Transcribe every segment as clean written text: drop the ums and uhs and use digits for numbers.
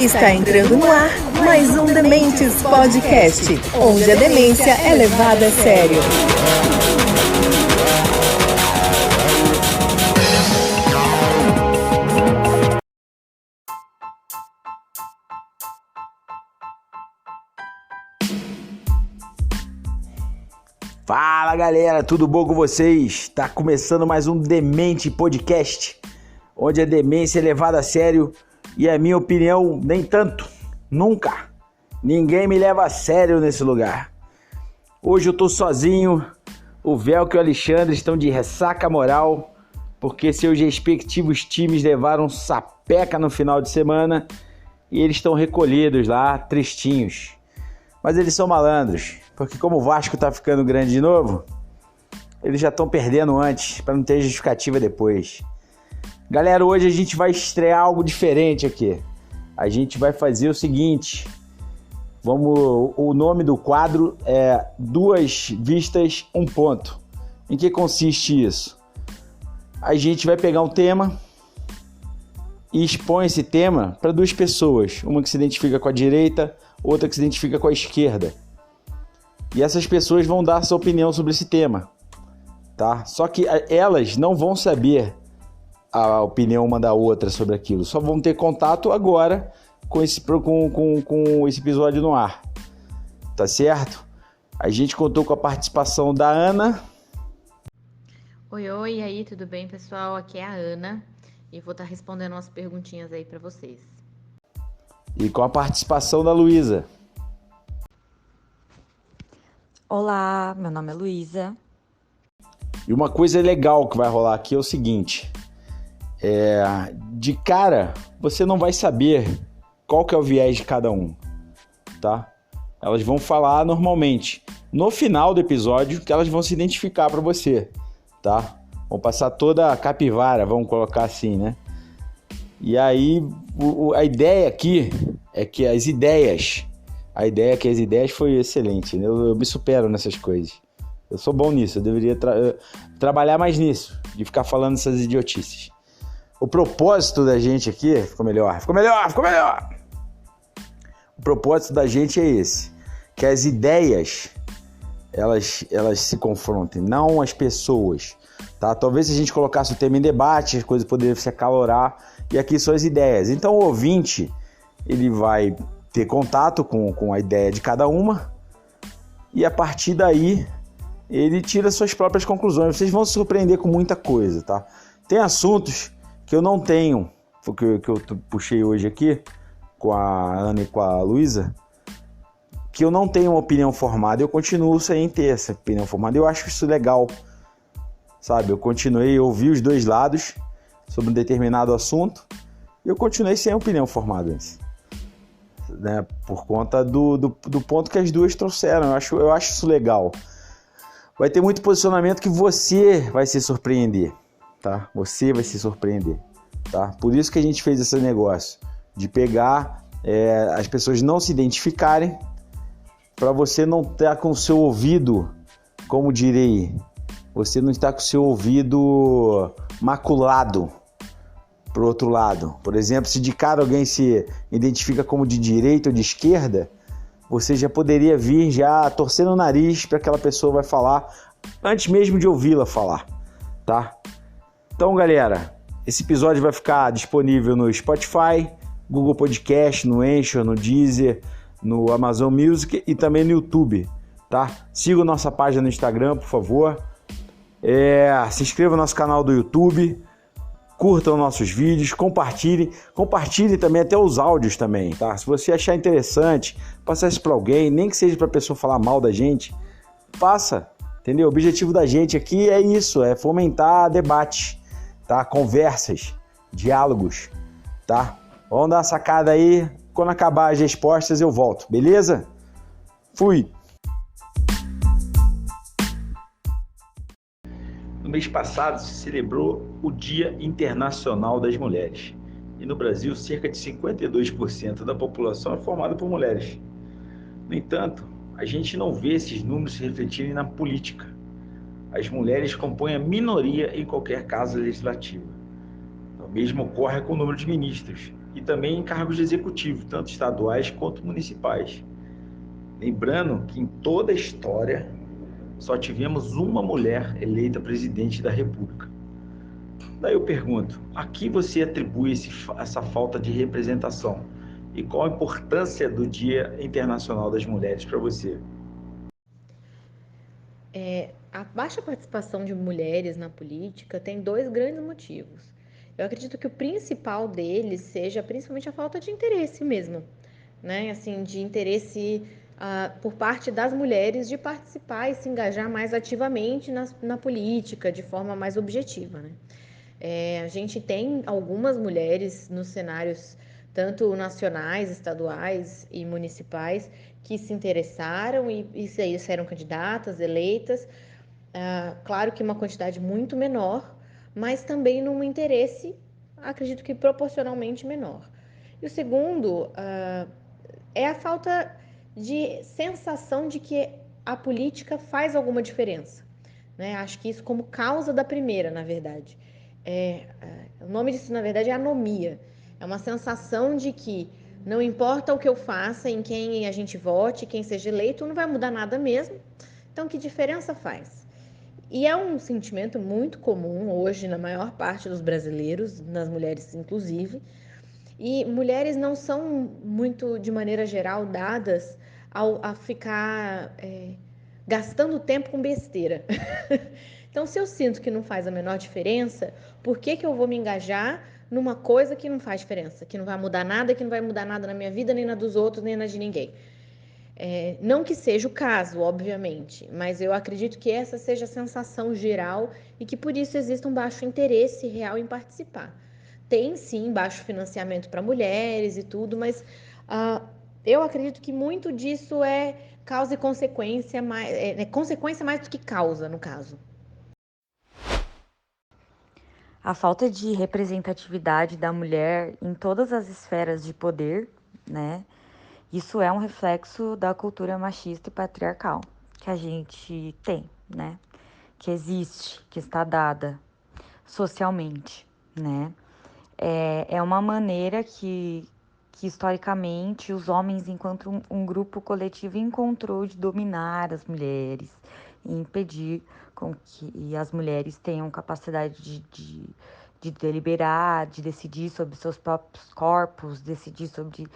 Está entrando no ar mais um Dementes Podcast, onde a demência é levada a sério. Fala galera, tudo bom com vocês? Tá começando mais um Demente Podcast, onde a demência é levada a sério e a minha opinião nem tanto, nunca. Ninguém me leva a sério nesse lugar. Hoje eu tô sozinho, o Velco e o Alexandre estão de ressaca moral, porque seus respectivos times levaram sapeca no final de semana e eles estão recolhidos lá, tristinhos. Mas eles são malandros, porque como o Vasco tá ficando grande de novo, eles já estão perdendo antes, para não ter justificativa depois. Galera, hoje a gente vai estrear algo diferente aqui. A gente vai fazer o seguinte, o nome do quadro é Duas Vistas, um Ponto. Em que consiste isso? A gente vai pegar um tema e expõe esse tema para duas pessoas, uma que se identifica com a direita, outra que se identifica com a esquerda. E essas pessoas vão dar sua opinião sobre esse tema, tá? Só que elas não vão saber a opinião uma da outra sobre aquilo, só vão ter contato agora com esse episódio no ar, tá certo? A gente contou com a participação da Ana. Oi, e aí, tudo bem, pessoal? Aqui é a Ana e vou estar respondendo umas perguntinhas aí para vocês. E com a participação da Luísa. Olá, meu nome é Luísa. E uma coisa legal que vai rolar aqui é o seguinte, de cara você não vai saber qual que é o viés de cada um, tá? Elas vão falar normalmente. No final do episódio que elas vão se identificar para você, tá? Vão passar toda a capivara, vamos colocar assim, né? E aí a ideia aqui é que as ideias foi excelente, né? Eu me supero nessas coisas. Eu sou bom nisso, eu deveria trabalhar mais nisso, de ficar falando essas idiotices. O propósito da gente aqui... Ficou melhor! O propósito da gente é esse, que as ideias, elas se confrontem, não as pessoas, tá? Talvez se a gente colocasse o tema em debate, as coisas poderiam se acalorar, e aqui são as ideias. Então o ouvinte, ele vai ter contato com a ideia de cada uma, e a partir daí ele tira suas próprias conclusões. Vocês vão se surpreender com muita coisa, tá? Tem assuntos que eu não tenho, que eu puxei hoje aqui, com a Ana e com a Luísa, que eu não tenho uma opinião formada, eu continuo sem ter essa opinião formada, eu acho isso legal, sabe? Eu ouvi os dois lados sobre um determinado assunto, e eu continuei sem opinião formada, né? Por conta do ponto que as duas trouxeram. Eu acho isso legal. Vai ter muito posicionamento que você vai se surpreender, tá? Você vai se surpreender, tá? Por isso que a gente fez esse negócio de pegar as pessoas não se identificarem, para você não estar com o seu ouvido, como direi, você não está com o seu ouvido maculado pro outro lado. Por exemplo, se de cara alguém se identifica como de direita ou de esquerda, você já poderia vir já torcendo o nariz para aquela pessoa vai falar, antes mesmo de ouvi-la falar, tá? Então, galera, esse episódio vai ficar disponível no Spotify, Google Podcast, no Anchor, no Deezer, no Amazon Music e também no YouTube, tá? Siga nossa página no Instagram, por favor. Se inscreva no nosso canal do YouTube, curtam nossos vídeos, compartilhem também até os áudios também, tá? Se você achar interessante, passar isso para alguém, nem que seja para a pessoa falar mal da gente, passa, entendeu? O objetivo da gente aqui é isso, é fomentar debate, tá? Conversas, diálogos, tá? Vamos dar uma sacada aí, quando acabar as respostas eu volto, beleza? Fui! No mês passado se celebrou o Dia Internacional das Mulheres. E no Brasil, cerca de 52% da população é formada por mulheres. No entanto, a gente não vê esses números se refletirem na política. As mulheres compõem a minoria em qualquer casa legislativa. O mesmo ocorre com o número de ministros. e também em cargos de executivo, tanto estaduais quanto municipais. Lembrando que em toda a história só tivemos uma mulher eleita presidente da República. Daí eu pergunto, a que você atribui essa falta de representação? E qual a importância do Dia Internacional das Mulheres para você? A baixa participação de mulheres na política tem dois grandes motivos. Eu acredito que o principal deles seja principalmente a falta de interesse mesmo, né? Assim, de interesse por parte das mulheres de participar e se engajar mais ativamente na política, de forma mais objetiva, né? A gente tem algumas mulheres nos cenários tanto nacionais, estaduais e municipais que se interessaram e saíram candidatas, eleitas. Claro que uma quantidade muito menor, mas também num interesse, acredito que proporcionalmente menor. E o segundo é a falta de sensação de que a política faz alguma diferença, né? Acho que isso como causa da primeira, na verdade. O nome disso, na verdade, é anomia. É uma sensação de que não importa o que eu faça, em quem a gente vote, quem seja eleito, não vai mudar nada mesmo. Então, que diferença faz? E é um sentimento muito comum hoje na maior parte dos brasileiros, nas mulheres inclusive. E mulheres não são muito, de maneira geral, dadas a ficar gastando tempo com besteira. Então, se eu sinto que não faz a menor diferença, por que que eu vou me engajar numa coisa que não faz diferença, que não vai mudar nada, que não vai mudar nada na minha vida, nem na dos outros, nem na de ninguém? Não que seja o caso, obviamente, mas eu acredito que essa seja a sensação geral e que por isso existe um baixo interesse real em participar. Tem sim baixo financiamento para mulheres e tudo, mas eu acredito que muito disso é causa e consequência, consequência mais do que causa, no caso. A falta de representatividade da mulher em todas as esferas de poder, né? Isso é um reflexo da cultura machista e patriarcal que a gente tem, né? Que existe, que está dada socialmente, né? É uma maneira que historicamente os homens, enquanto um grupo coletivo, encontrou de dominar as mulheres e impedir com que as mulheres tenham capacidade de deliberar, de decidir sobre seus próprios corpos, decidir sobre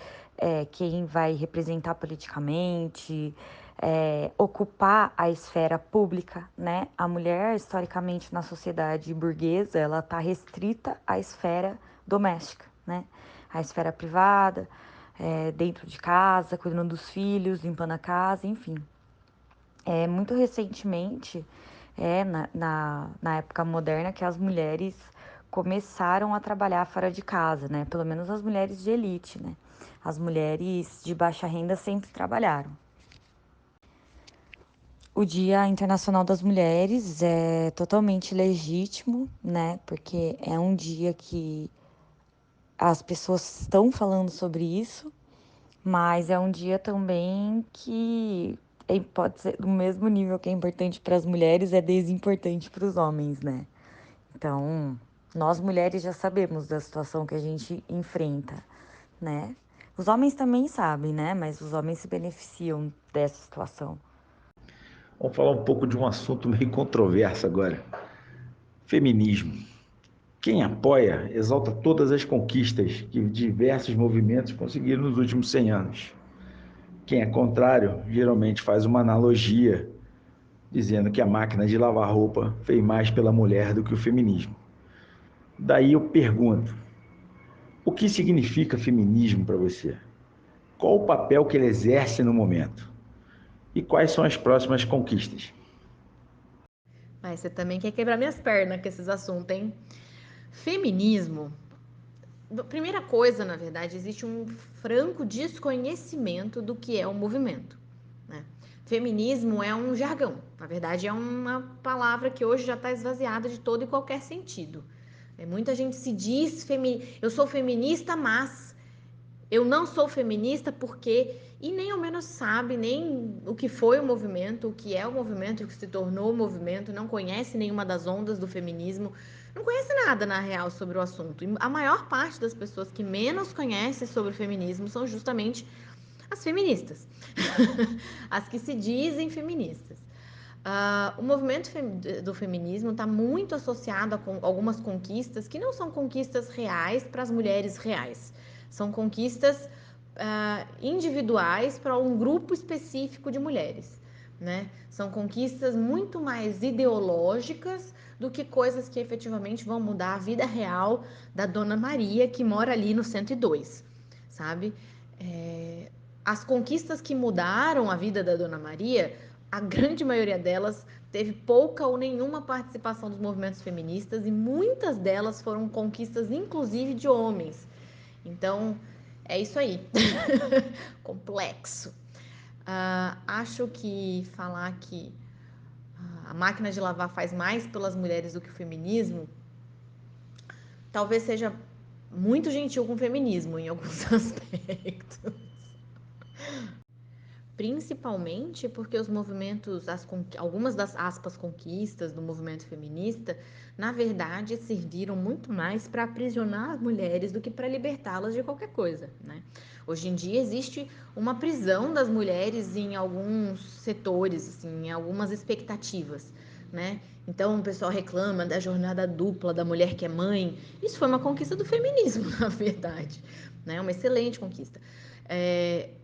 quem vai representar politicamente, ocupar a esfera pública, né? A mulher, historicamente, na sociedade burguesa, ela está restrita à esfera doméstica, né? A esfera privada, dentro de casa, cuidando dos filhos, limpando a casa, enfim. Muito recentemente, na época moderna, que as mulheres começaram a trabalhar fora de casa, né? Pelo menos as mulheres de elite, né? As mulheres de baixa renda sempre trabalharam. O Dia Internacional das Mulheres é totalmente legítimo, né? Porque é um dia que as pessoas estão falando sobre isso, mas é um dia também que pode ser do mesmo nível que é importante para as mulheres, é desimportante para os homens, né? Então, nós mulheres já sabemos da situação que a gente enfrenta, né? Os homens também sabem, né? Mas os homens se beneficiam dessa situação. Vamos falar um pouco de um assunto meio controverso agora. Feminismo. Quem apoia exalta todas as conquistas que diversos movimentos conseguiram nos últimos 100 anos. Quem é contrário geralmente faz uma analogia dizendo que a máquina de lavar roupa fez mais pela mulher do que o feminismo. Daí eu pergunto, o que significa feminismo para você? Qual o papel que ele exerce no momento? E quais são as próximas conquistas? Mas você também quer quebrar minhas pernas com esses assuntos, hein? Feminismo. Primeira coisa, na verdade, existe um franco desconhecimento do que é o movimento, né? Feminismo é um jargão, na verdade, é uma palavra que hoje já está esvaziada de todo e qualquer sentido. Muita gente se diz, eu sou feminista, mas eu não sou feminista porque, e nem ao menos sabe nem o que foi o movimento, o que é o movimento, o que se tornou o movimento, não conhece nenhuma das ondas do feminismo, não conhece nada, na real, sobre o assunto. E a maior parte das pessoas que menos conhecem sobre o feminismo são justamente as feministas, as que se dizem feministas. O movimento do feminismo está muito associado a algumas conquistas que não são conquistas reais para as mulheres reais, são conquistas individuais para um grupo específico de mulheres, né? São conquistas muito mais ideológicas do que coisas que efetivamente vão mudar a vida real da Dona Maria, que mora ali no 102, sabe? As conquistas que mudaram a vida da Dona Maria, a grande maioria delas teve pouca ou nenhuma participação dos movimentos feministas e muitas delas foram conquistas, inclusive, de homens. Então, é isso aí. Complexo. Acho que falar que a máquina de lavar faz mais pelas mulheres do que o feminismo, talvez seja muito gentil com o feminismo em alguns aspectos. Principalmente porque os movimentos, algumas das aspas conquistas do movimento feminista, na verdade, serviram muito mais para aprisionar as mulheres do que para libertá-las de qualquer coisa, né? Hoje em dia existe uma prisão das mulheres em alguns setores, assim, em algumas expectativas, né? Então o pessoal reclama da jornada dupla da mulher que é mãe. Isso foi uma conquista do feminismo, na verdade, né? Uma excelente conquista.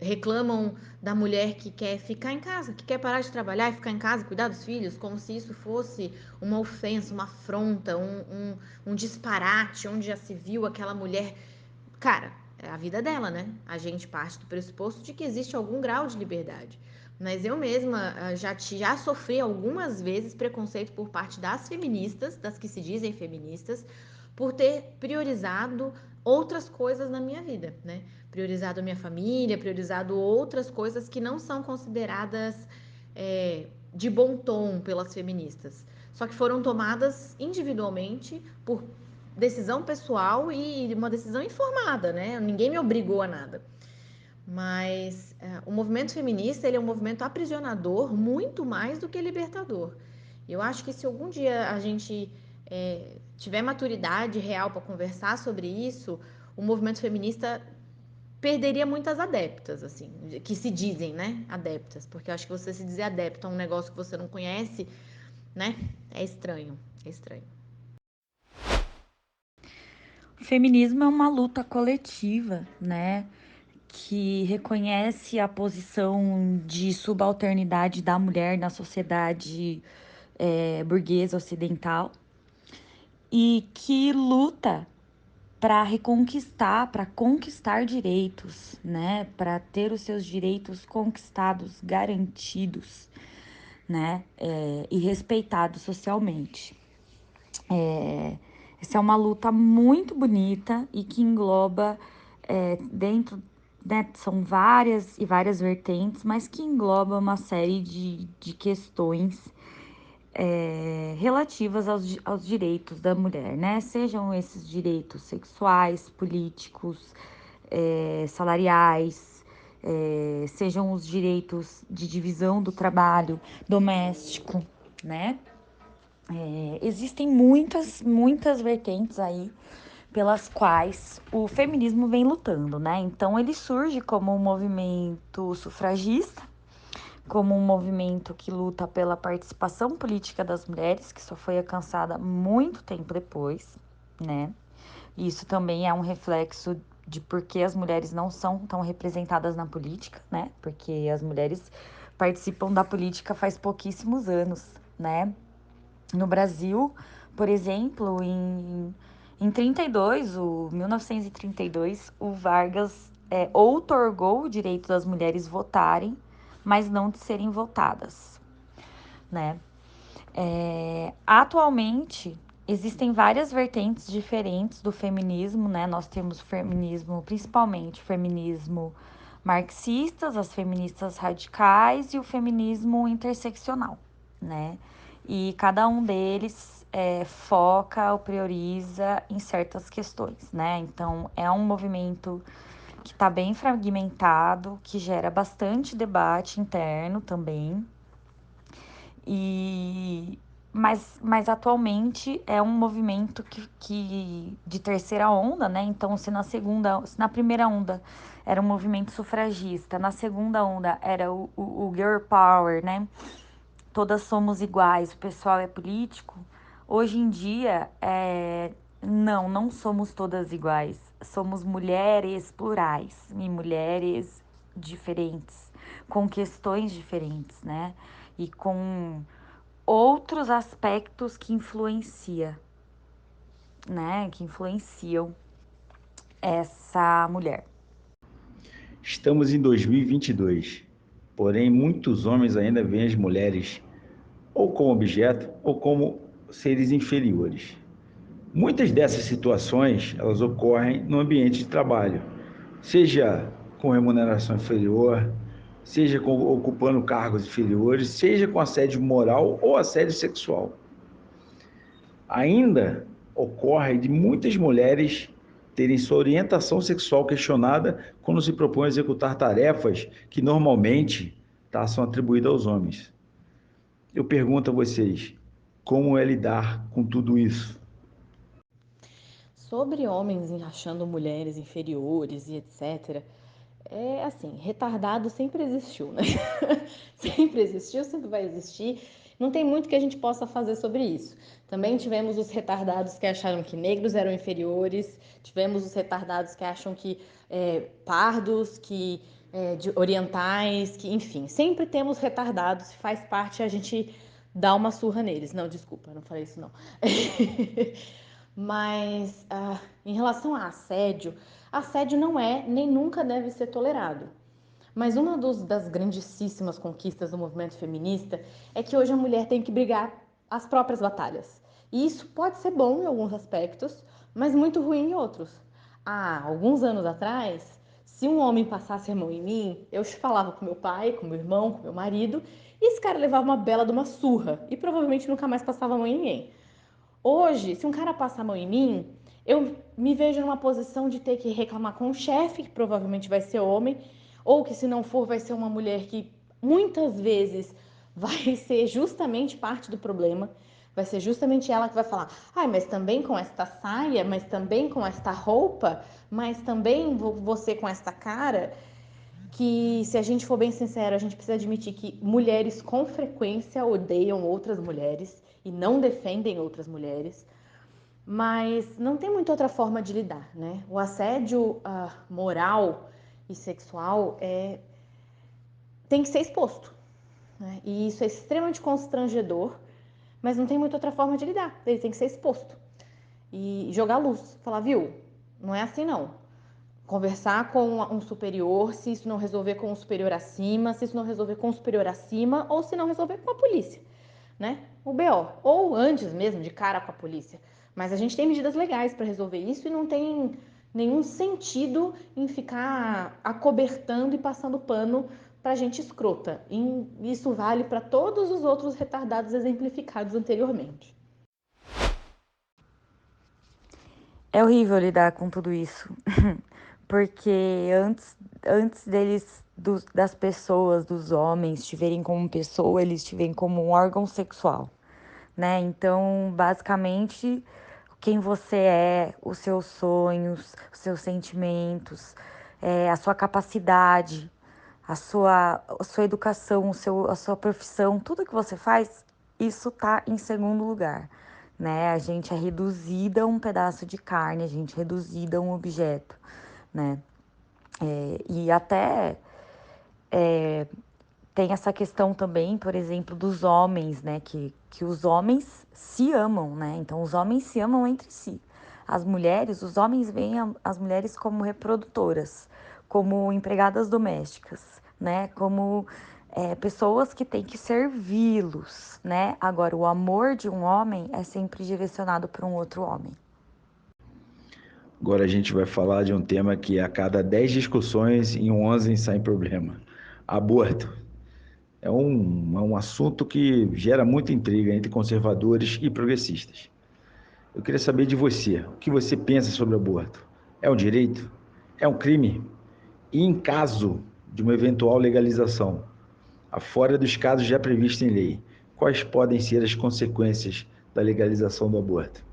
Reclamam da mulher que quer ficar em casa, que quer parar de trabalhar e ficar em casa, cuidar dos filhos, como se isso fosse uma ofensa, uma afronta, um disparate, onde já se viu aquela mulher. Cara, é a vida dela, né? A gente parte do pressuposto de que existe algum grau de liberdade. Mas eu mesma já sofri algumas vezes preconceito por parte das feministas, das que se dizem feministas, por ter priorizado outras coisas na minha vida, né? Priorizado a minha família, priorizado outras coisas que não são consideradas de bom tom pelas feministas. Só que foram tomadas individualmente por decisão pessoal e uma decisão informada, né? Ninguém me obrigou a nada. Mas o movimento feminista, ele é um movimento aprisionador muito mais do que libertador. Eu acho que se algum dia a gente tiver maturidade real para conversar sobre isso, o movimento feminista perderia muitas adeptas, assim, que se dizem, né, adeptas, porque eu acho que você se dizer adepto a um negócio que você não conhece, né, é estranho, é estranho. O feminismo é uma luta coletiva, né, que reconhece a posição de subalternidade da mulher na sociedade burguesa ocidental e que luta para reconquistar, para conquistar direitos, né, para ter os seus direitos conquistados, garantidos, né, e respeitados socialmente. Essa é uma luta muito bonita e que engloba dentro, né, são várias e várias vertentes, mas que engloba uma série de questões relativas aos direitos da mulher, né? Sejam esses direitos sexuais, políticos, salariais, sejam os direitos de divisão do trabalho doméstico, né? Existem muitas vertentes aí pelas quais o feminismo vem lutando, né? Então ele surge como um movimento sufragista, como um movimento que luta pela participação política das mulheres, que só foi alcançada muito tempo depois, né? Isso também é um reflexo de por que as mulheres não são tão representadas na política, né? Porque as mulheres participam da política faz pouquíssimos anos, né? No Brasil, por exemplo, em 1932, o Vargas outorgou o direito das mulheres votarem, mas não de serem votadas, né? Atualmente, existem várias vertentes diferentes do feminismo, né? Nós temos feminismo, principalmente feminismo marxistas, as feministas radicais e o feminismo interseccional, né? E cada um deles foca ou prioriza em certas questões, né? Então, é um movimento que está bem fragmentado, que gera bastante debate interno também. E mas atualmente é um movimento que de terceira onda, né? Então, se na primeira onda era um movimento sufragista, na segunda onda era o Girl Power, né? Todas somos iguais, o pessoal é político. Hoje em dia, não somos todas iguais. Somos mulheres plurais e mulheres diferentes, com questões diferentes, né? E com outros aspectos que que influenciam essa mulher. Estamos em 2022, porém muitos homens ainda veem as mulheres ou como objeto ou como seres inferiores. Muitas dessas situações, elas ocorrem no ambiente de trabalho, seja com remuneração inferior, seja ocupando cargos inferiores, seja com assédio moral ou assédio sexual. Ainda ocorre de muitas mulheres terem sua orientação sexual questionada quando se propõem a executar tarefas que normalmente são atribuídas aos homens. Eu pergunto a vocês, como é lidar com tudo isso? Sobre homens achando mulheres inferiores e etc. É assim, retardado sempre existiu, né? Sempre existiu, sempre vai existir. Não tem muito que a gente possa fazer sobre isso. Também tivemos os retardados que acharam que negros eram inferiores, tivemos os retardados que acham que pardos, que orientais, que enfim, sempre temos retardados, faz parte a gente dar uma surra neles. Não, desculpa, não falei isso não. Mas em relação a assédio não é nem nunca deve ser tolerado. Mas uma das grandíssimas conquistas do movimento feminista é que hoje a mulher tem que brigar as próprias batalhas. E isso pode ser bom em alguns aspectos, mas muito ruim em outros. Há alguns anos atrás, se um homem passasse a mão em mim, eu falava com meu pai, com meu irmão, com meu marido, e esse cara levava uma bela de uma surra e provavelmente nunca mais passava a mão em ninguém. Hoje, se um cara passa a mão em mim, eu me vejo numa posição de ter que reclamar com o chefe, que provavelmente vai ser homem, ou que se não for, vai ser uma mulher que muitas vezes vai ser justamente parte do problema. Vai ser justamente ela que vai falar: ai, mas também com esta saia, mas também com esta roupa, mas também você com esta cara. Que, se a gente for bem sincero, a gente precisa admitir que mulheres com frequência odeiam outras mulheres e não defendem outras mulheres, mas não tem muita outra forma de lidar, né? O assédio moral e sexual tem que ser exposto, né? E isso é extremamente constrangedor, mas não tem muita outra forma de lidar. Ele tem que ser exposto e jogar luz, falar, viu? Não é assim não. Conversar com um superior, se isso não resolver com um superior acima, se isso não resolver com um superior acima, ou se não resolver com a polícia, né? O BO. Ou antes mesmo, de cara com a polícia. Mas a gente tem medidas legais para resolver isso e não tem nenhum sentido em ficar acobertando e passando pano para gente escrota. E isso vale para todos os outros retardados exemplificados anteriormente. É horrível lidar com tudo isso, porque antes das pessoas, dos homens, te verem como pessoa, eles te veem como um órgão sexual, né? Então, basicamente, quem você é, os seus sonhos, os seus sentimentos, a sua capacidade, a sua educação, a sua profissão, tudo que você faz, isso tá em segundo lugar, né? A gente é reduzida a um pedaço de carne, a gente é reduzida a um objeto, né? E até tem essa questão também, por exemplo, dos homens, né? Que os homens se amam, né? Então, os homens se amam entre si. Os homens veem as mulheres como reprodutoras, como empregadas domésticas, né? Como pessoas que têm que servi-los, né? Agora, o amor de um homem é sempre direcionado para um outro homem. Agora a gente vai falar de um tema que a cada 10 discussões, em 11 sai problema. Aborto. É um assunto que gera muita intriga entre conservadores e progressistas. Eu queria saber de você, o que você pensa sobre aborto? É um direito? É um crime? E em caso de uma eventual legalização, afora dos casos já previstos em lei, quais podem ser as consequências da legalização do aborto?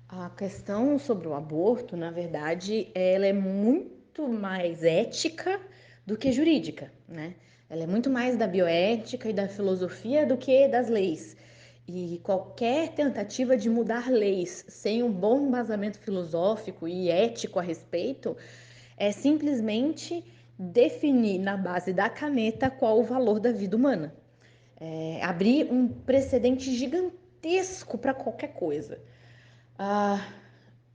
A questão sobre o aborto, na verdade, ela é muito mais ética do que jurídica, né? Ela é muito mais da bioética e da filosofia do que das leis. E qualquer tentativa de mudar leis sem um bom embasamento filosófico e ético a respeito é simplesmente definir na base da caneta qual o valor da vida humana. Abrir um precedente gigantesco para qualquer coisa.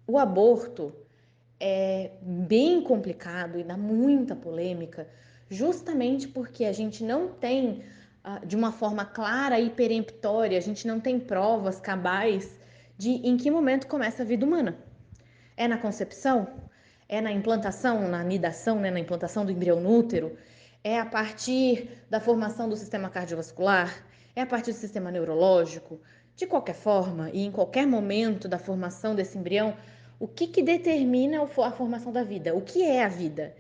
O aborto é bem complicado e dá muita polêmica, justamente porque a gente não tem, de uma forma clara e peremptória, a gente não tem provas cabais de em que momento começa a vida humana. É na concepção? É na implantação, na nidação, né, na implantação do embrião no útero? É a partir da formação do sistema cardiovascular? É a partir do sistema neurológico? De qualquer forma, e em qualquer momento da formação desse embrião, o que determina a formação da vida? O que é a vida?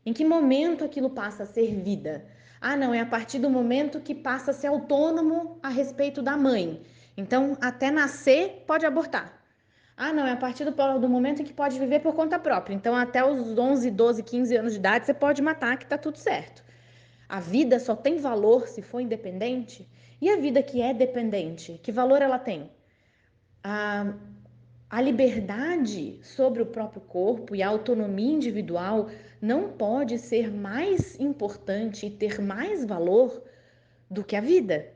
Em que momento aquilo passa a ser vida? Ah, não, é a partir do momento que passa a ser autônomo a respeito da mãe. Então, até nascer, pode abortar. Ah, não, é a partir do momento em que pode viver por conta própria. Então, até os 11, 12, 15 anos de idade, você pode matar, que tá tudo certo. A vida só tem valor se for independente? E a vida que é dependente, que valor ela tem? A, a liberdade sobre o próprio corpo e a autonomia individual não pode ser mais importante e ter mais valor do que a vida.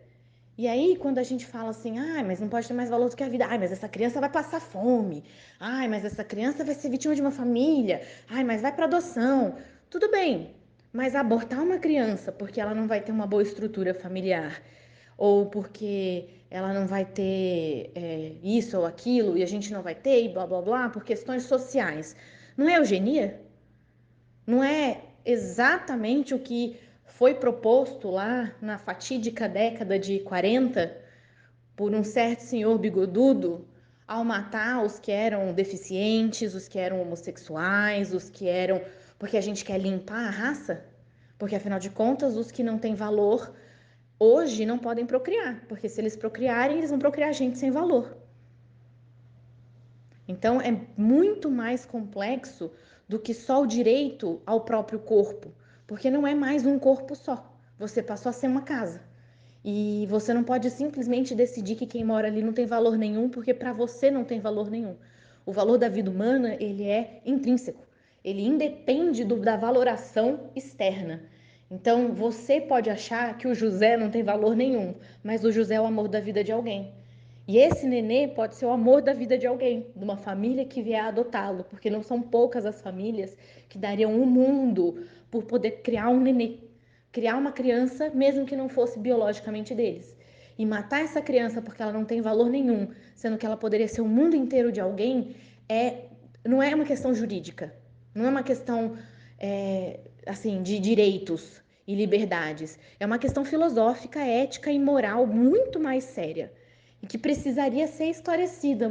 E aí, quando a gente fala assim, mas não pode ter mais valor do que a vida, mas essa criança vai passar fome, mas essa criança vai ser vítima de uma família, mas vai para adoção. Tudo bem, mas abortar uma criança porque ela não vai ter uma boa estrutura familiar, ou porque ela não vai ter isso ou aquilo, e a gente não vai ter, e blá blá blá, por questões sociais. Não é eugenia? Não é exatamente o que foi proposto lá na fatídica década de 40 por um certo senhor bigodudo ao matar os que eram deficientes, os que eram homossexuais, os que eram. Porque a gente quer limpar a raça? Porque afinal de contas, os que não têm valor hoje não podem procriar, porque se eles procriarem, eles vão procriar gente sem valor. Então é muito mais complexo do que só o direito ao próprio corpo, porque não é mais um corpo só. Você passou a ser uma casa. E você não pode simplesmente decidir que quem mora ali não tem valor nenhum, porque para você não tem valor nenhum. O valor da vida humana, ele é intrínseco. Ele independe da valoração externa. Então, você pode achar que o José não tem valor nenhum, mas o José é o amor da vida de alguém. E esse nenê pode ser o amor da vida de alguém, de uma família que vier adotá-lo, porque não são poucas as famílias que dariam o mundo por poder criar um nenê, criar uma criança, mesmo que não fosse biologicamente deles. E matar essa criança porque ela não tem valor nenhum, sendo que ela poderia ser o mundo inteiro de alguém, não é uma questão jurídica, não é uma questão assim de direitos e liberdades, é uma questão filosófica, ética e moral muito mais séria e que precisaria ser esclarecida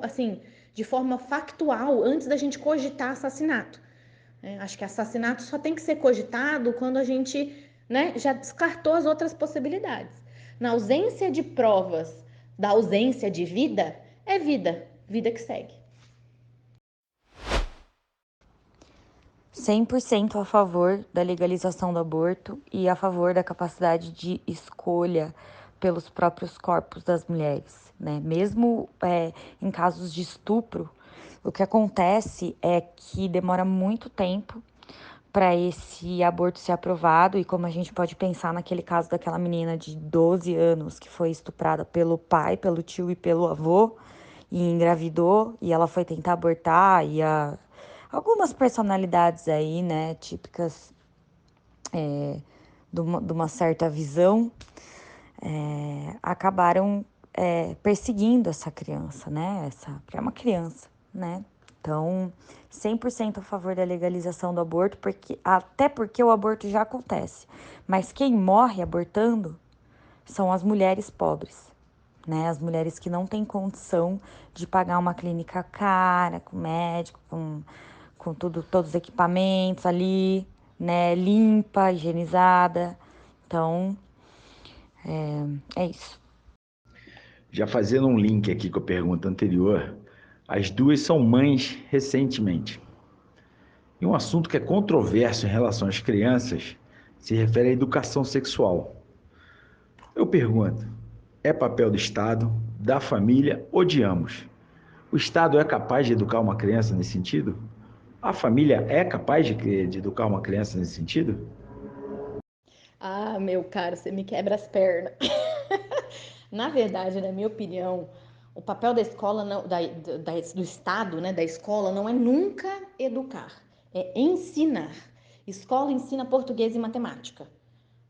assim, de forma factual antes da gente cogitar assassinato. Acho que assassinato só tem que ser cogitado quando a gente, né, já descartou as outras possibilidades. Na ausência de provas da ausência de vida, é vida, vida que segue. 100% a favor da legalização do aborto e a favor da capacidade de escolha pelos próprios corpos das mulheres, né? Mesmo em casos de estupro, o que acontece é que demora muito tempo para esse aborto ser aprovado, e como a gente pode pensar naquele caso daquela menina de 12 anos que foi estuprada pelo pai, pelo tio e pelo avô, e engravidou, e ela foi tentar abortar, e algumas personalidades aí, né, típicas de uma certa visão, acabaram perseguindo essa criança, né, porque é uma criança, né. Então, 100% a favor da legalização do aborto, até porque o aborto já acontece. Mas quem morre abortando são as mulheres pobres, né? As mulheres que não têm condição de pagar uma clínica cara, com médico, com todos os equipamentos ali, né? Limpa, higienizada. Então, É isso. Já fazendo um link aqui com a pergunta anterior, as duas são mães recentemente. E um assunto que é controverso em relação às crianças se refere à educação sexual. Eu pergunto, é papel do Estado, da família ou de ambos? O Estado é capaz de educar uma criança nesse sentido? A família é capaz de educar uma criança nesse sentido? Ah, meu caro, você me quebra as pernas. Na verdade, na minha opinião, o papel da escola, não, do Estado, né, da escola, não é nunca educar, é ensinar. Escola ensina português e matemática.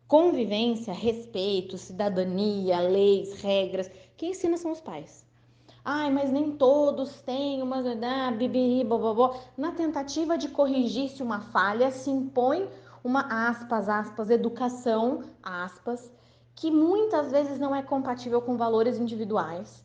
Convivência, respeito, cidadania, leis, regras. Quem ensina são os pais. Ai, mas nem todos têm uma bibiri, bobobó. Na tentativa de corrigir se uma falha, se impõe uma aspas, educação, aspas, que muitas vezes não é compatível com valores individuais.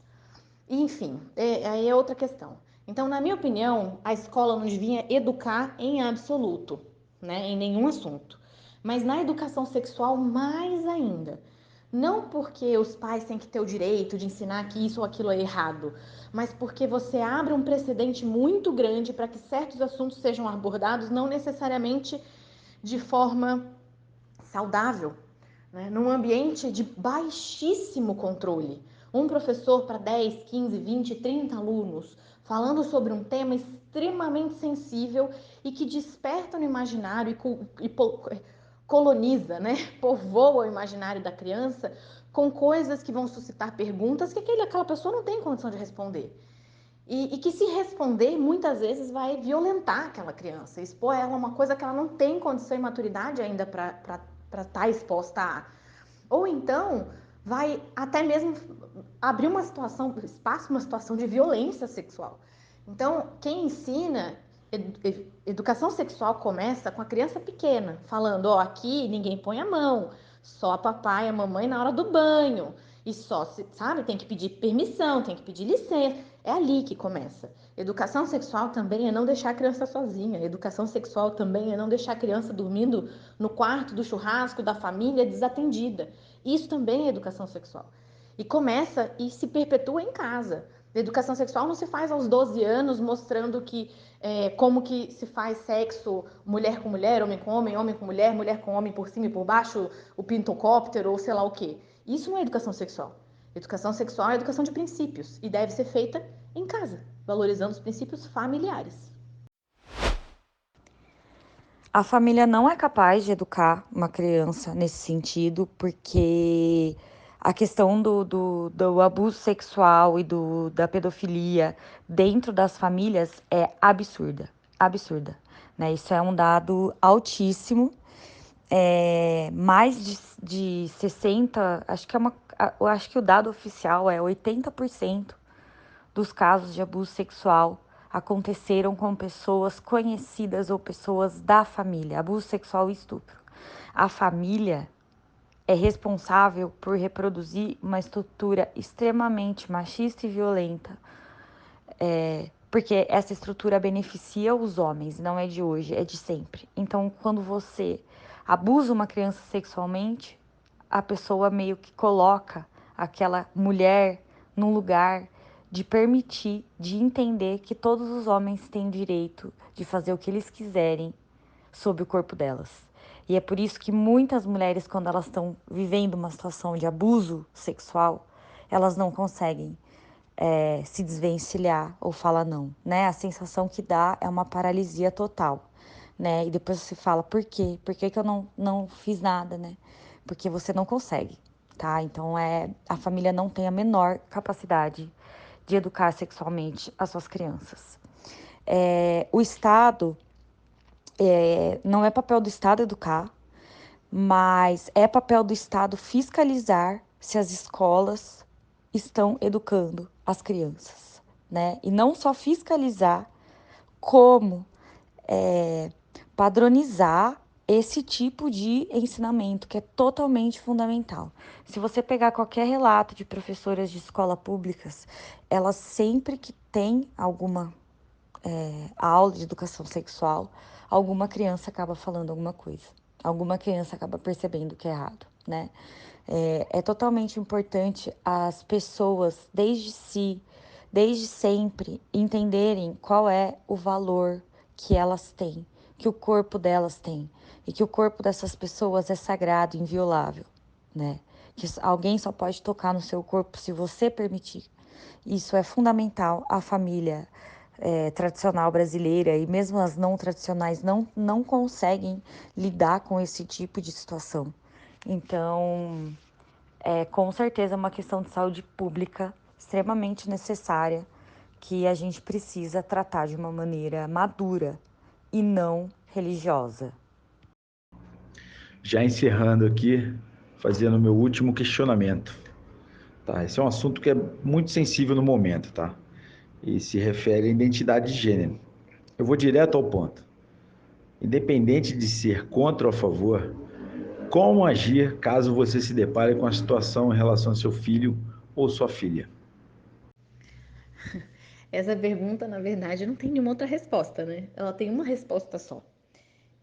Enfim, aí é outra questão. Então, na minha opinião, a escola não devia educar em absoluto, né, em nenhum assunto. Mas na educação sexual, mais ainda. Não porque os pais têm que ter o direito de ensinar que isso ou aquilo é errado, mas porque você abre um precedente muito grande para que certos assuntos sejam abordados não necessariamente de forma saudável, né? Num ambiente de baixíssimo controle. Um professor para 10, 15, 20, 30 alunos, falando sobre um tema extremamente sensível e que desperta no imaginário e coloniza, né? Povoa o imaginário da criança com coisas que vão suscitar perguntas que aquela pessoa não tem condição de responder. E que se responder, muitas vezes vai violentar aquela criança, expor ela a uma coisa que ela não tem condição e maturidade ainda para estar exposta a. Ou então vai até mesmo abrir uma situação, espaço, uma situação de violência sexual. Então, quem ensina educação sexual começa com a criança pequena, falando, ó, aqui ninguém põe a mão, só a papai e a mamãe na hora do banho. E só, sabe, tem que pedir permissão, tem que pedir licença. É ali que começa. Educação sexual também é não deixar a criança sozinha. Educação sexual também é não deixar a criança dormindo no quarto do churrasco da família desatendida. Isso também é educação sexual. E começa e se perpetua em casa. A educação sexual não se faz aos 12 anos mostrando que como que se faz sexo mulher com mulher, homem com mulher com homem por cima e por baixo, o pintocóptero ou sei lá o quê. Isso não é educação sexual. Educação sexual é educação de princípios e deve ser feita em casa, valorizando os princípios familiares. A família não é capaz de educar uma criança nesse sentido, porque a questão do abuso sexual e da pedofilia dentro das famílias é absurda, absurda, né? Isso é um dado altíssimo, mais de 60, eu acho que o dado oficial é 80% dos casos de abuso sexual aconteceram com pessoas conhecidas ou pessoas da família, abuso sexual e estupro. A família é responsável por reproduzir uma estrutura extremamente machista e violenta, porque essa estrutura beneficia os homens, não é de hoje, é de sempre. Então, quando você abusa uma criança sexualmente, a pessoa meio que coloca aquela mulher num lugar de permitir, de entender que todos os homens têm direito de fazer o que eles quiserem sobre o corpo delas. E é por isso que muitas mulheres, quando elas estão vivendo uma situação de abuso sexual, elas não conseguem se desvencilhar ou falar não, né? A sensação que dá é uma paralisia total, né? E depois você fala, por quê? Por que eu não fiz nada, né? Porque você não consegue, tá? Então, a família não tem a menor capacidade de educar sexualmente as suas crianças. O Estado, não é papel do Estado educar, mas é papel do Estado fiscalizar se as escolas estão educando as crianças, né? E não só fiscalizar, como padronizar esse tipo de ensinamento, que é totalmente fundamental. Se você pegar qualquer relato de professoras de escola públicas, elas sempre que têm alguma aula de educação sexual, alguma criança acaba falando alguma coisa. Alguma criança acaba percebendo que é errado, né? É totalmente importante as pessoas, desde sempre, entenderem qual é o valor que elas têm, que o corpo delas tem, e que o corpo dessas pessoas é sagrado, inviolável, né? Que alguém só pode tocar no seu corpo se você permitir. Isso é fundamental. A família tradicional brasileira e mesmo as não tradicionais não conseguem lidar com esse tipo de situação. Então, com certeza é uma questão de saúde pública extremamente necessária que a gente precisa tratar de uma maneira madura e não religiosa. Já encerrando aqui, fazendo o meu último questionamento. Tá, esse é um assunto que é muito sensível no momento, tá? E se refere à identidade de gênero. Eu vou direto ao ponto. Independente de ser contra ou a favor, como agir caso você se depare com a situação em relação ao seu filho ou sua filha? Essa pergunta, na verdade, não tem nenhuma outra resposta, né? Ela tem uma resposta só.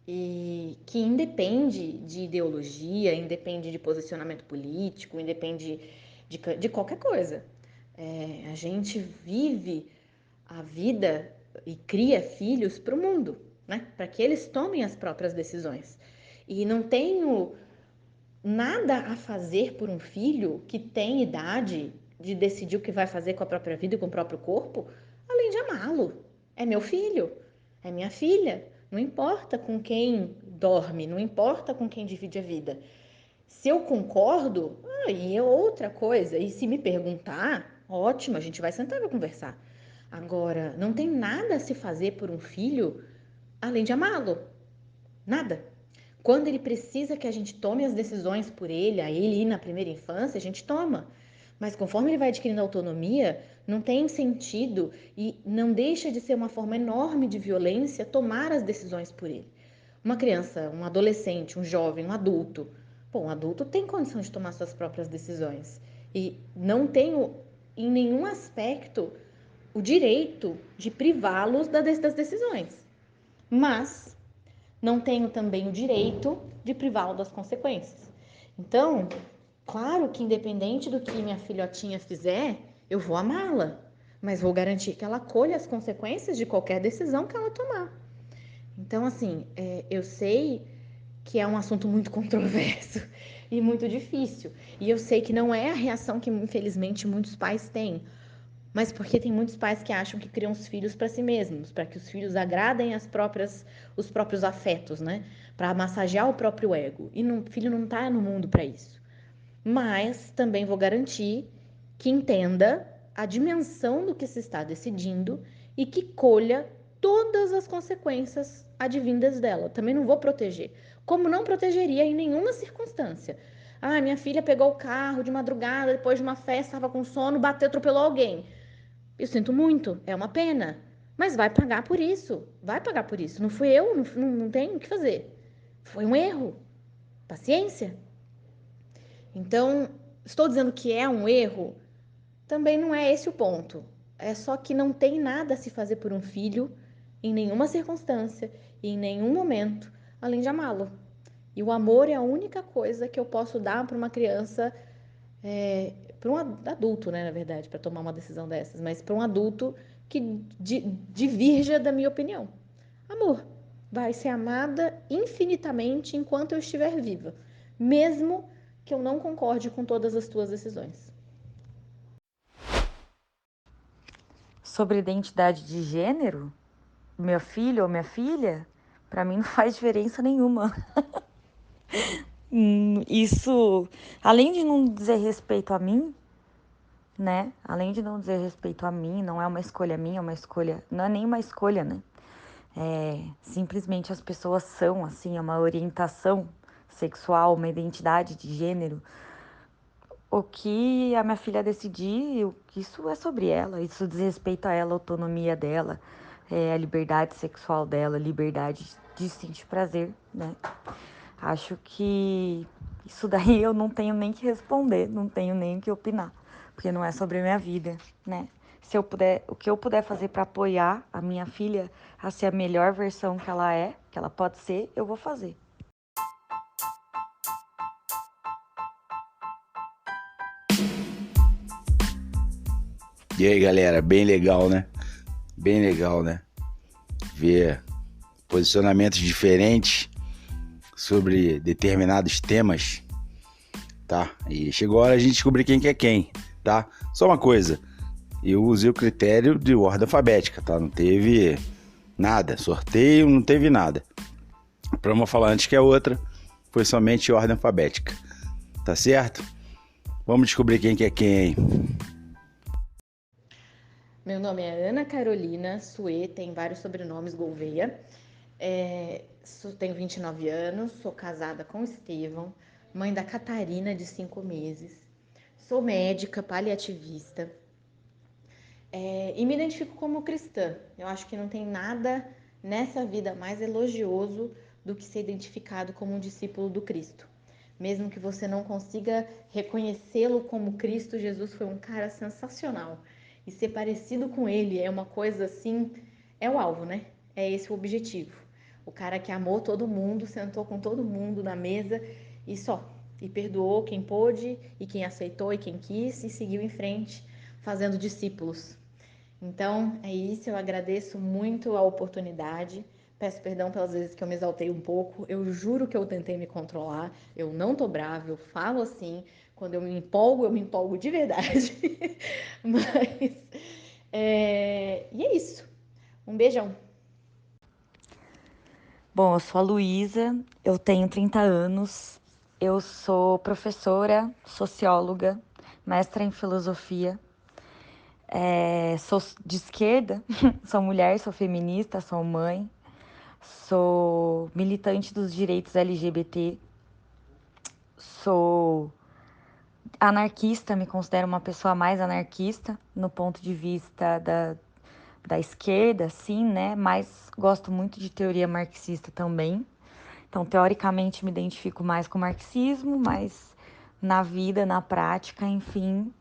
E que independe de ideologia, independe de posicionamento político, independe de qualquer coisa. A gente vive a vida e cria filhos para o mundo, né? Para que eles tomem as próprias decisões. E não tenho nada a fazer por um filho que tem idade de decidir o que vai fazer com a própria vida e com o próprio corpo, além de amá-lo. É meu filho, é minha filha. Não importa com quem dorme, não importa com quem divide a vida. Se eu concordo, aí é outra coisa. E se me perguntar, ótimo, a gente vai sentar e vai conversar. Agora, não tem nada a se fazer por um filho além de amá-lo. Nada. Quando ele precisa que a gente tome as decisões por ele, a ele ir na primeira infância, a gente toma. Mas conforme ele vai adquirindo autonomia, não tem sentido e não deixa de ser uma forma enorme de violência tomar as decisões por ele. Uma criança, um adolescente, um jovem, um adulto. Bom, um adulto tem condição de tomar suas próprias decisões. E não tenho, em nenhum aspecto, o direito de privá-los das decisões. Mas não tenho também o direito de privá-lo das consequências. Então, claro que independente do que minha filhotinha fizer, eu vou amá-la, mas vou garantir que ela colha as consequências de qualquer decisão que ela tomar. Então, assim, eu sei que é um assunto muito controverso e muito difícil. E eu sei que não é a reação que, infelizmente, muitos pais têm. Mas porque tem muitos pais que acham que criam os filhos para si mesmos, para que os filhos agradem os próprios afetos, né? Para massagear o próprio ego. E o filho não está no mundo para isso. Mas também vou garantir que entenda a dimensão do que se está decidindo e que colha todas as consequências advindas dela. Também não vou proteger, como não protegeria em nenhuma circunstância. Ah, minha filha pegou o carro de madrugada depois de uma festa, estava com sono, bateu, atropelou alguém. Eu sinto muito, é uma pena, mas vai pagar por isso, vai pagar por isso. Não fui eu, não tenho o que fazer. Foi um erro. Paciência. Então, estou dizendo que é um erro? Também não é esse o ponto. É só que não tem nada a se fazer por um filho, em nenhuma circunstância e em nenhum momento, além de amá-lo. E o amor é a única coisa que eu posso dar para uma criança, para um adulto, né, na verdade, para tomar uma decisão dessas, mas para um adulto que divirja da minha opinião. Amor. Vai ser amada infinitamente enquanto eu estiver viva, mesmo que eu não concorde com todas as tuas decisões. Sobre identidade de gênero, meu filho ou minha filha, para mim não faz diferença nenhuma. Isso, além de não dizer respeito a mim, né? Além de não dizer respeito a mim, não é uma escolha minha, é uma escolha, não é nem uma escolha, né? Simplesmente as pessoas são, assim, é uma orientação sexual, uma identidade de gênero. O que a minha filha decidir, isso é sobre ela, isso diz respeito a ela, a autonomia dela, a liberdade sexual dela, a liberdade de sentir prazer, né? Acho que isso daí eu não tenho nem que responder, não tenho nem que opinar, porque não é sobre a minha vida, né? Se eu puder, o que eu puder fazer para apoiar a minha filha a ser a melhor versão que ela pode ser, eu vou fazer. E aí, galera, bem legal, né? Bem legal, né? Ver posicionamentos diferentes sobre determinados temas, tá? E chegou a hora de a gente descobrir quem que é quem, tá? Só uma coisa, eu usei o critério de ordem alfabética, tá? Não teve nada, sorteio, não teve nada. Pra uma falar antes que a outra, foi somente ordem alfabética, tá certo? Vamos descobrir quem que é quem aí. Meu nome é Ana Carolina Suê, tem vários sobrenomes Gouveia. Tenho 29 anos, sou casada com Estevão, mãe da Catarina, de 5 meses. Sou médica, paliativista. E me identifico como cristã. Eu acho que não tem nada nessa vida mais elogioso do que ser identificado como um discípulo do Cristo. Mesmo que você não consiga reconhecê-lo como Cristo, Jesus foi um cara sensacional. E ser parecido com ele é uma coisa assim, é o alvo, né? É esse o objetivo. O cara que amou todo mundo, sentou com todo mundo na mesa e só. E perdoou quem pôde, e quem aceitou, e quem quis, e seguiu em frente, fazendo discípulos. Então, é isso, eu agradeço muito a oportunidade. Peço perdão pelas vezes que eu me exaltei um pouco. Eu juro que eu tentei me controlar. Eu não tô brava, eu falo assim. Quando eu me empolgo de verdade. Mas, e é isso. Um beijão. Bom, eu sou a Luísa, eu tenho 30 anos, eu sou professora, socióloga, mestra em filosofia, sou de esquerda, sou mulher, sou feminista, sou mãe, sou militante dos direitos LGBT, sou anarquista, me considero uma pessoa mais anarquista no ponto de vista da esquerda, sim, né? Mas gosto muito de teoria marxista também. Então, teoricamente, me identifico mais com o marxismo, mas na vida, na prática, enfim,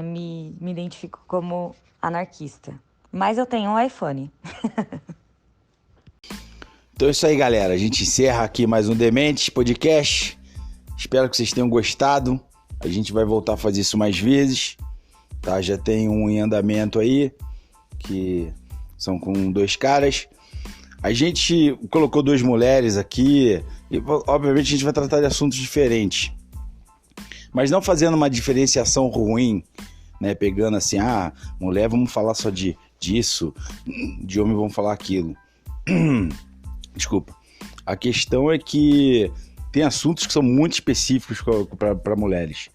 me identifico como anarquista. Mas eu tenho um iPhone. Então é isso aí, galera. A gente encerra aqui mais um Dementes Podcast. Espero que vocês tenham gostado. A gente vai voltar a fazer isso mais vezes, tá? Já tem um em andamento aí, que são com 2 caras. A gente colocou 2 mulheres aqui e, obviamente, a gente vai tratar de assuntos diferentes. Mas não fazendo uma diferenciação ruim, né? Pegando assim, mulher vamos falar só disso, de homem vamos falar aquilo. Desculpa. A questão é que tem assuntos que são muito específicos para mulheres,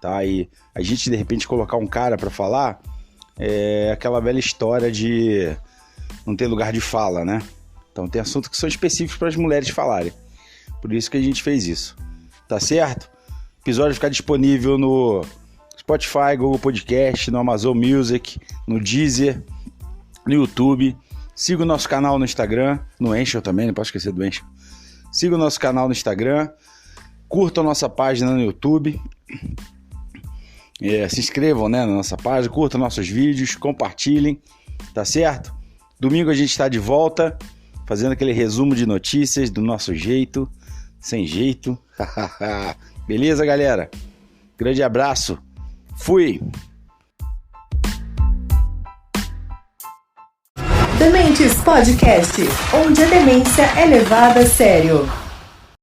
tá? E a gente, de repente, colocar um cara para falar é aquela velha história de não ter lugar de fala, né? Então tem assuntos que são específicos para as mulheres falarem. Por isso que a gente fez isso. Tá certo? O episódio vai ficar disponível no Spotify, Google Podcast, no Amazon Music, no Deezer, no YouTube. Siga o nosso canal no Instagram, no Anchor também, não posso esquecer do Anchor. Siga o nosso canal no Instagram, curtam a nossa página no YouTube, se inscrevam, né, na nossa página, curtam nossos vídeos, compartilhem, tá certo? Domingo a gente está de volta, fazendo aquele resumo de notícias do nosso jeito, sem jeito. Beleza, galera? Grande abraço. Fui! Dementes Podcast, onde a demência é levada a sério.